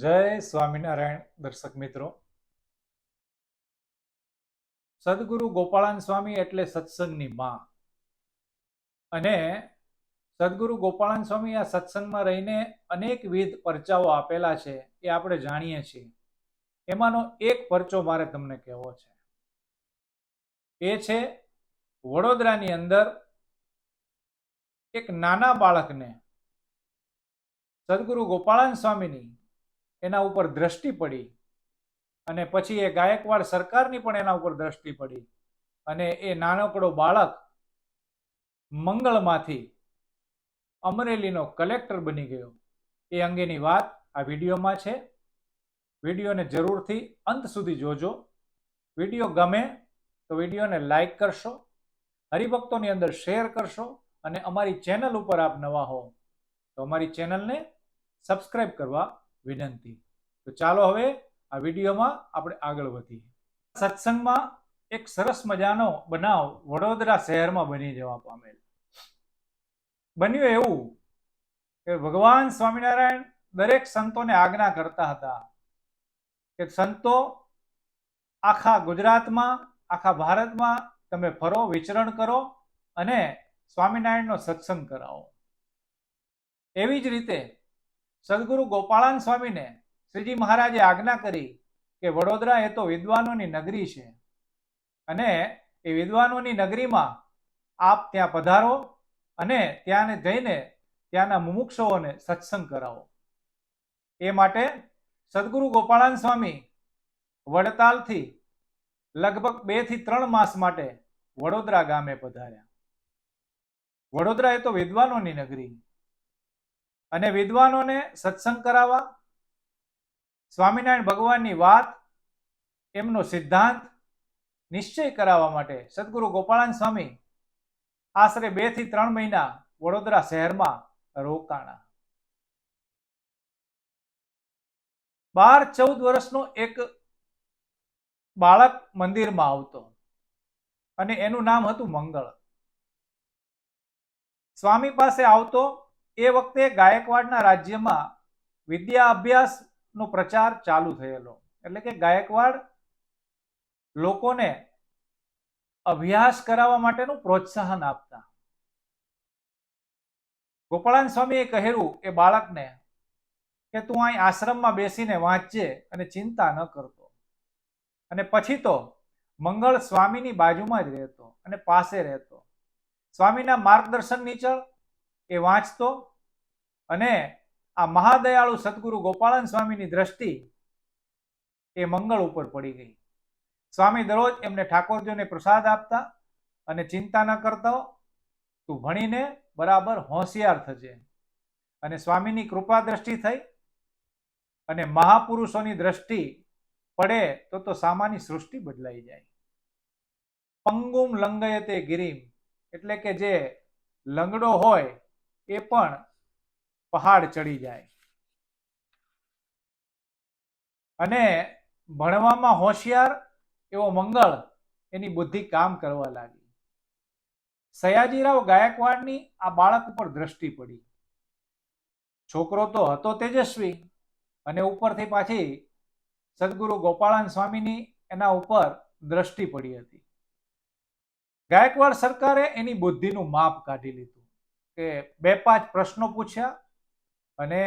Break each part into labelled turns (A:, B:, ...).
A: જય સ્વામિનારાયણ દર્શક મિત્રો. સદગુરુ ગોપાળાન સ્વામી એટલે સત્સંગની માં. અને સદગુરુ ગોપાળાન સ્વામી આ સત્સંગમાં રહીને અનેકવિધ પરચાઓ આપેલા છે, એ આપણે જાણીએ છીએ. એમાંનો એક પરચો મારે તમને કહેવો છે. એ છે વડોદરાની અંદર એક નાના બાળકને સદગુરુ ગોપાળાન સ્વામીની એના ઉપર દ્રષ્ટિ પડી, અને પછી એ ગાયકવાડ સરકારની પણ એના ઉપર દ્રષ્ટિ પડી, અને એ નાનકડો બાળક મંગળમાંથી અમરેલીનો કલેક્ટર બની ગયો. એ અંગેની વાત આ વિડીયોમાં છે. વિડીયોને જરૂરથી અંત સુધી જોજો. વિડીયો ગમે તો વિડીયોને લાઈક કરશો, હરિભક્તોની અંદર શેર કરશો, અને અમારી ચેનલ ઉપર આપ નવા હો તો અમારી ચેનલને સબસ્ક્રાઇબ કરવા વિનંતી. તો ચાલો હવે આ વિડીયોમાં આપણે આગળ વધીએ. સત્સંગમાં એક સરસ મજાનો બનાવ વડોદરા શહેરમાં બની જવા પામેલ. બન્યું એવું કે ભગવાન સ્વામિનારાયણ દરેક સંતોને આજ્ઞા કરતા હતા કે સંતો આખા ગુજરાતમાં, આખા ભારતમાં તમે ફરો, વિચરણ કરો અને સ્વામિનારાયણનો સત્સંગ કરાવો. એવી જ રીતે સદગુરુ ગોપાળાન સ્વામીને શ્રીજી મહારાજે આજ્ઞા કરી કે વડોદરા એ તો વિદ્વાનોની નગરી છે, અને એ વિદ્વાનોની નગરીમાં આપ ત્યાં પધારો અને ત્યાં જઈને ત્યાંના મુમુક્ષુઓને સત્સંગ કરાવો. એ માટે સદગુરુ ગોપાળાન સ્વામી વડતાલથી લગભગ 2 થી 3 માસ માટે વડોદરા ગામે પધાર્યા. વડોદરા એ તો વિદ્વાનોની નગરી, અને વિદ્વાનોને સત્સંગ કરાવવા, સ્વામિનારાયણ ભગવાનની વાત, એમનો સિદ્ધાંત નિશ્ચય કરાવવા માટે સદગુરુ ગોપાળાન સ્વામી આશરે 2 થી 3 મહિના વડોદરા શહેરમાં રોકાણા. 12-14 વર્ષનો એક બાળક મંદિરમાં આવતો, અને એનું નામ હતું મંગળ. સ્વામી પાસે આવતો એ વખતે ગાયકવાડના રાજ્યમાં વિદ્યા અભ્યાસનો પ્રચાર ચાલુ થયેલો. એટલે કે ગાયકવાડ લોકોને અભ્યાસ કરાવવા માટેનું પ્રોત્સાહન આપતા. ગોપાળાન સ્વામીએ કહેલું એ બાળકને કે તું અહીં આશ્રમમાં બેસીને વાંચજે અને ચિંતા ન કરતો. અને પછી તો મંગળ સ્વામીની બાજુમાં જ રહેતો અને પાસે રહેતો. સ્વામીના માર્ગદર્શન નીચળ એ વાંચતો, અને આ મહાદયાળુ સદગુરુ ગોપાળાન સ્વામીની દ્રષ્ટિ એ મંગળ ઉપર પડી ગઈ. સ્વામી દરરોજ એમને ઠાકોરજીને પ્રસાદ આપતા અને ચિંતા ન કરતો, તું ભણીને બરાબર હોશિયાર થજે. અને સ્વામીની કૃપા દ્રષ્ટિ થઈ, અને મહાપુરુષોની દ્રષ્ટિ પડે તો સામાની સૃષ્ટિ બદલાઈ જાય. પંગુમ લંગયતે ગિરિમ, એટલે કે જે લંગડો હોય એ પણ પહાડ ચડી જાય. અને ભણવામાં હોશિયાર એવો મંગળ એની બુદ્ધિ કામ કરવા લાગી. સયાજીરાવ ગાયકવાડની આ બાળક ઉપર દ્રષ્ટિ પડી. છોકરો તો હતો તેજસ્વી, અને ઉપરથી પાછી સદગુરુ ગોપાળાન સ્વામીની એના ઉપર દ્રષ્ટિ પડી હતી. ગાયકવાડ સરકારે એની બુદ્ધિનું માપ કાઢી લીધું કે 2-5 પ્રશ્નો પૂછ્યા, અને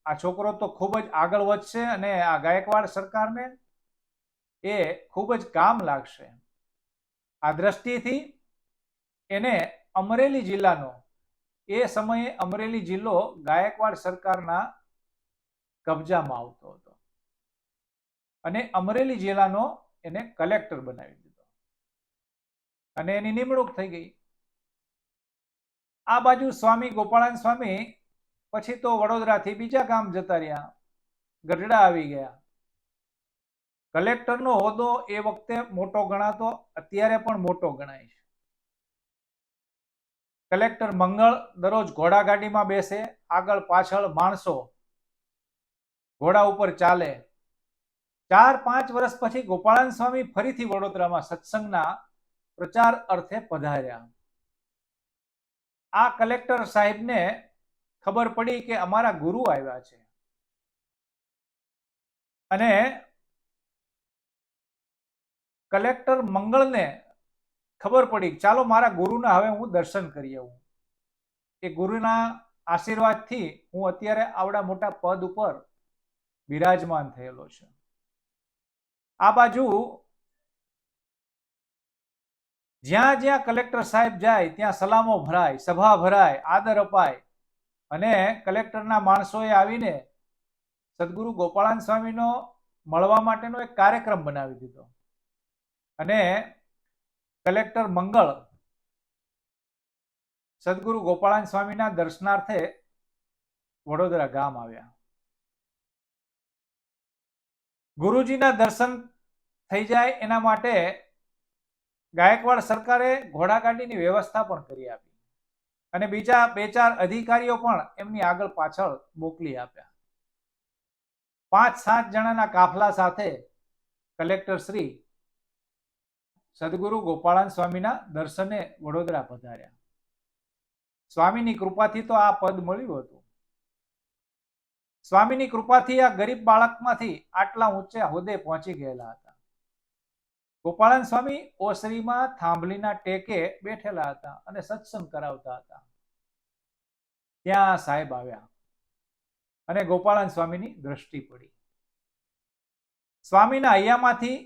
A: આ છોકરો તો ખૂબ જ આગળ વધશે અને આ ગાયકવાડ સરકારને એ ખૂબ જ કામ લાગશે. આ દ્રષ્ટિથી એને અમરેલી જિલ્લાનો, એ સમયે અમરેલી જિલ્લો ગાયકવાડ સરકારના કબજામાં આવતો હતો, અને અમરેલી જિલ્લાનો એને કલેક્ટર બનાવી દીધો, અને એની નિમણૂક થઈ ગઈ. આ બાજુ સ્વામી ગોપાળાન સ્વામી પછી તો વડોદરાથી બીજા ગામ જતા રહ્યા, ગઢડા આવી ગયા. કલેક્ટરનો હોદ્દો એ વખતે મોટો ગણાતો, અત્યારે પણ મોટો ગણાય છે. કલેક્ટર મંગળ દરરોજ ઘોડાગાડીમાં બેસે, આગળ પાછળ માણસો ઘોડા ઉપર ચાલે. 4-5 વર્ષ પછી ગોપાળાન સ્વામી ફરીથી વડોદરામાં સત્સંગના પ્રચાર અર્થે પધાર્યા. આ કલેક્ટર સાહેબને ખબર પડી કે અમારા ગુરુ આવ્યા છે. અને કલેક્ટર મંગળને ખબર પડી ચાલો મારા ગુરુના હવે હું દર્શન કરી આવું. એ ગુરુના આશીર્વાદથી હું અત્યારે આવડા મોટા પદ ઉપર બિરાજમાન થયેલો છે. આ બાજુ જ્યાં જ્યાં કલેક્ટર સાહેબ જાય ત્યાં સલામો ભરાય, સભા ભરાય, આદર અપાય અને કલેક્ટરના માણસોએ આવીને સદગુરુ ગોપાળાન સ્વામીનો મળવા માટેનો એક કાર્યક્રમ બનાવી દીધો અને કલેક્ટર મંગળ સદગુરુ ગોપાળાન સ્વામીના દર્શનાર્થે વડોદરા ગામ આવ્યા. ગુરુજીના દર્શન થઈ જાય એના માટે ગાયકવાડ સરકારે ઘોડાગાડીની વ્યવસ્થા પણ કરી આપી અને બીજા 2-4 અધિકારીઓ પણ એમની આગળ પાછળ મોકલી આપ્યા. 5-7 જણાના કાફલા સાથે કલેક્ટર શ્રી સદગુરુ ગોપાળાન સ્વામીના દર્શને વડોદરા પધાર્યા. સ્વામીની કૃપાથી તો આ પદ મળ્યું હતું. સ્વામીની કૃપાથી આ ગરીબ બાળકમાંથી આટલા ઊંચા હોદ્દે પહોંચી ગયેલા હતા. ગોપાળાન સ્વામી ઓસરીમાં થાંભલીના ટેકે બેઠેલા હતા અને સત્સંગ કરાવતા હતા. ત્યાં સાહેબ આવ્યા અને ગોપાળાન સ્વામીની દ્રષ્ટિ પડી. સ્વામીના હૈયામાંથી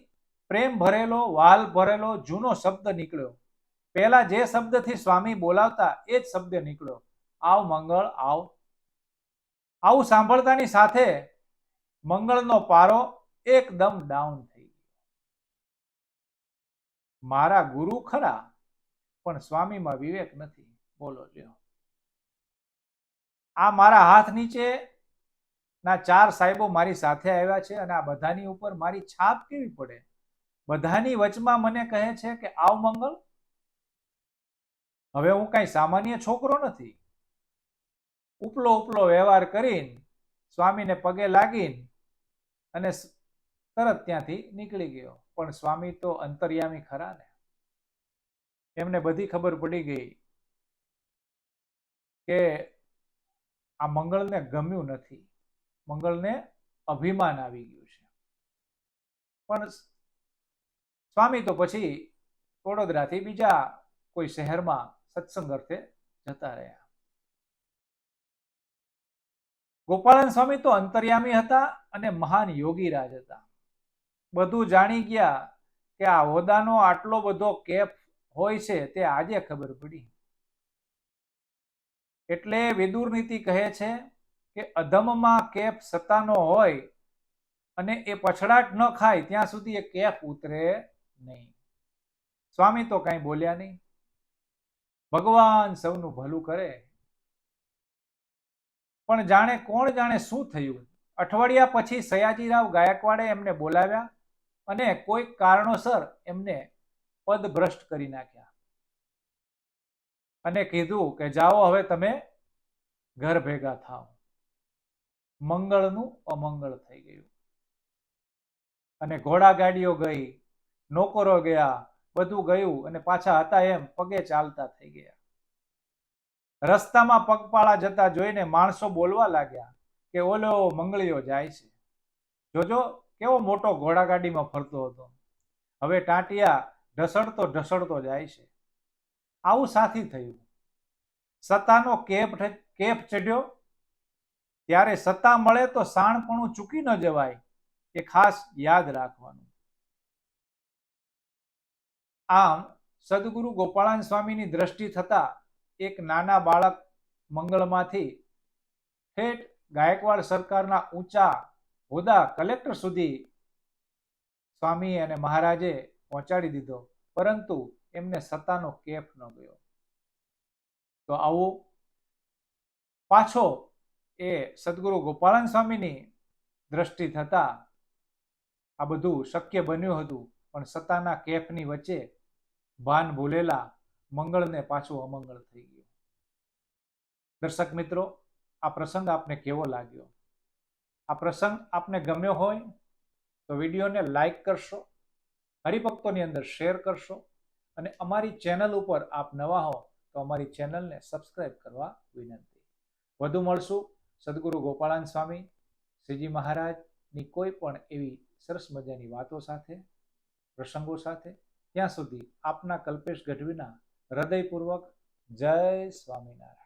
A: પ્રેમ ભરેલો, વાલ ભરેલો જૂનો શબ્દ નીકળ્યો. પહેલા જે શબ્દથી સ્વામી બોલાવતા એ જ શબ્દ નીકળ્યો, આવ મંગળ આવ. આવું સાંભળતાની સાથે મંગળનો પારો એકદમ ડાઉન થઈ ગયો. મારા ગુરુ ખરા પણ સ્વામીમાં વિવેક નથી. બોલો લ્યો. આ મારા હાથ નીચે ના 4 સાહેબો મારી સાથે આવ્યા છે અને આ બધાની ઉપર મારી છાપ કેવી પડે. બધાની વચમાં મને કહે છે કે આવ મંગળ. હવે હું કઈ સામાન્ય છોકરો નથી. ઉપલો વ્યવહાર કરીને સ્વામીને પગે લાગીને અને તરત ત્યાંથી નીકળી ગયો. પણ સ્વામી તો અંતર્યામી ખરા ને. એમને બધી ખબર પડી ગઈ કે આ મંગળને ગમ્યું નથી. મંગળને અભિમાન આવી ગયું છે. પણ સ્વામી તો પછી વડોદરાથી બીજા કોઈ શહેરમાં સત્સંગ અર્થે જતા રહ્યા. ગોપાળાન સ્વામી તો અંતર્યામી હતા અને મહાન યોગીરાજ હતા. બધું જાણી ગયા કે આ હોદાનો આટલો બધો કેફ હોય છે તે આજે ખબર પડી. એટલે વિદુર નીતિ કહે છે કે અધમમાં કેફ સતાનો હોય અને એ પછડાટ ન ખાય ત્યાં સુધી એ કેફ ઉતરે નહીં. સ્વામી તો કઈ બોલ્યા નહીં. ભગવાન સૌનું ભલું કરે. પણ જાણે કોણ જાણે શું થયું. અઠવાડિયા પછી સયાજીરાવ ગાયકવાડે એમને બોલાવ્યા અને કોઈક કારણોસર એમને પદભ્રષ્ટ કરી નાખ્યા અને કીધું કે જાઓ હવે તમે ઘર ભેગા થાઓ. મંગળનું અમંગળ થઈ ગયું અને ઘોડાગાડીઓ ગઈ, નોકરો ગયા, બધું ગયું અને પાછા હતા એમ પગે ચાલતા થઈ ગયા. રસ્તામાં પગપાળા જતા જોઈને માણસો બોલવા લાગ્યા કે ઓલો મંગળીયો જાય છે. જોજો કેવો મોટો ઘોડાગાડીમાં ફરતો હતો, હવે ટાંટિયા ઢસડતો જાય છે. આવું સાથી થયું. સત્તાનો કેફ ચડ્યો. ત્યારે સત્તા મળે તો સાણપણું ચૂકી ન જવાય, એ ખાસ યાદ રાખવાનું. આમ સદગુરુ ગોપાળાન સ્વામીની દ્રષ્ટિ થતા એક નાના બાળક મંગળમાંથી ઠેઠ ગાયકવાડ સરકારના ઊંચા હોદ્દા કલેક્ટર સુધી સ્વામી અને મહારાજે પહોંચાડી દીધો, પરંતુ એમને સત્તાનો કેફ ન ગયો. તો આવું પાછો એ સદગુરુ ગોપાળાન સ્વામીની દ્રષ્ટિ થતા આ બધું શક્ય બન્યું હતું. પણ સત્તાના કેફની વચ્ચે ભાન ભૂલેલા મંગળને પાછું અમંગળ થઈ ગયું. દર્શક મિત્રો, આ પ્રસંગ આપને કેવો લાગ્યો? આ પ્રસંગ આપને ગમ્યો હોય તો વિડીયોને લાઈક કરશો, હરિભક્તોની અંદર શેર કરશો અને અમારી ચેનલ ઉપર આપ નવા હો તો અમારી ચેનલને સબસ્ક્રાઇબ કરવા વિનંતી. વધુ મળશું સદગુરુ ગોપાળાન સ્વામી, શ્રીજી મહારાજ ની કોઈ પણ એવી સરસ મજાની વાતો સાથે, પ્રસંગો સાથે. ત્યાં સુધી આપના કલ્પેશ ગઢવીના હૃદયપૂર્વક જય સ્વામિનારાયણ.